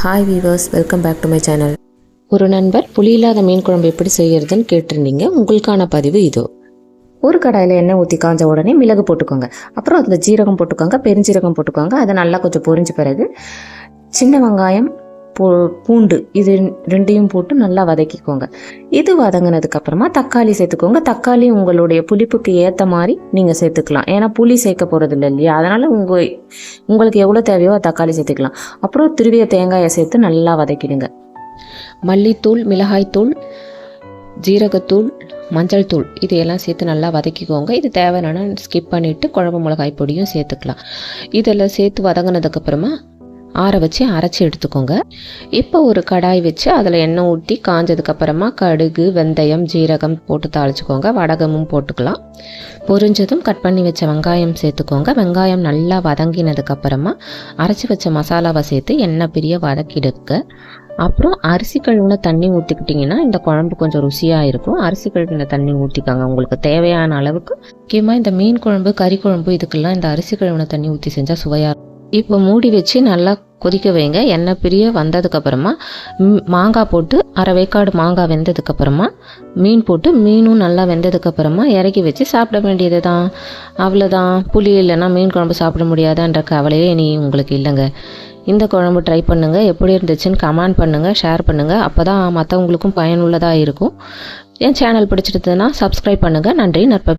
Hi viewers, welcome back to my channel. ஒரு நண்பர் புளி இல்லாத மீன் குழம்பு எப்படி செய்யறதுன்னு கேட்டிருந்தீங்க. உங்களுக்கான பதிவு இதோ. ஒரு கடாயில் எண்ணெய் ஊற்றி காஞ்ச உடனே மிளகு போட்டுக்கோங்க. அப்புறம் அதில் ஜீரகம் போட்டுக்கோங்க, பெருஞ்சீரகம் போட்டுக்கோங்க. அதை நல்லா கொஞ்சம் பொரிஞ்ச பிறகு சின்ன வெங்காயம், பூண்டு இது ரெண்டையும் போட்டு நல்லா வதக்கிக்கோங்க. இது வதங்கினதுக்கப்புறமா தக்காளி சேர்த்துக்கோங்க. தக்காளி உங்களுடைய புளிப்புக்கு ஏற்ற மாதிரி நீங்கள் சேர்த்துக்கலாம். ஏன்னா புளி சேர்க்க போகிறது இல்லை இல்லையா, அதனால் உங்களுக்கு எவ்வளோ தேவையோ தக்காளி சேர்த்துக்கலாம். அப்புறம் திருவிய தேங்காயை சேர்த்து நல்லா வதக்கிடுங்க. மல்லித்தூள், மிளகாய்த்தூள், ஜீரகத்தூள், மஞ்சள் தூள் இதையெல்லாம் சேர்த்து நல்லா வதக்கிக்கோங்க. இது தேவையான ஸ்கிப் பண்ணிவிட்டு குழம்பு மிளகாய் பொடியும் சேர்த்துக்கலாம். இதெல்லாம் சேர்த்து வதங்கினதுக்கப்புறமா ஆற வச்சு அரைச்சி எடுத்துக்கோங்க. இப்போ ஒரு கடாய் வச்சு அதில் எண்ணெய் ஊற்றி காஞ்சதுக்கப்புறமா கடுகு, வெந்தயம், ஜீரகம் போட்டு தாளிச்சுக்கோங்க. வடகமும் போட்டுக்கலாம். பொரிஞ்சதும் கட் பண்ணி வச்ச வெங்காயம் சேர்த்துக்கோங்க. வெங்காயம் நல்லா வதங்கினதுக்கப்புறமா அரைச்சி வச்ச மசாலாவை சேர்த்து எண்ணெய் பிரிய வதக்கிடுங்க. அப்புறம் அரிசி கழுவின தண்ணி ஊற்றிக்கிட்டிங்கன்னா இந்த குழம்பு கொஞ்சம் ருசியாக இருக்கும். அரிசி கழுவின தண்ணி ஊற்றிக்காங்க உங்களுக்கு தேவையான அளவுக்கு. முக்கியமாக இந்த மீன் குழம்பு, கறி குழம்பு இதுக்கெல்லாம் இந்த அரிசி கழுவின தண்ணி ஊற்றி செஞ்சால் சுவையாக இருக்கும். இப்போ மூடி வச்சு நல்லா கொதிக்க வைங்க. எண்ணெய் பிரிய வந்ததுக்கப்புறமா மாங்காய் போட்டு அரை வேக்காடு மாங்காய் வெந்ததுக்கப்புறமா மீன் போட்டு மீனும் நல்லா வெந்ததுக்கப்புறமா இறக்கி வச்சு சாப்பிட வேண்டியது தான். அவ்வளோதான். புளி இல்லைன்னா மீன் குழம்பு சாப்பிட முடியாதான்ற கவலையே இனி உங்களுக்கு இல்லைங்க. இந்த குழம்பு ட்ரை பண்ணுங்கள். எப்படி இருந்துச்சுன்னு கமெண்ட் பண்ணுங்கள், ஷேர் பண்ணுங்கள். அப்போ தான் மற்றவங்களுக்கும் பயனுள்ளதாக இருக்கும். என் சேனல் பிடிச்சிருந்ததுன்னா சப்ஸ்கிரைப் பண்ணுங்கள். நன்றி. நற்ப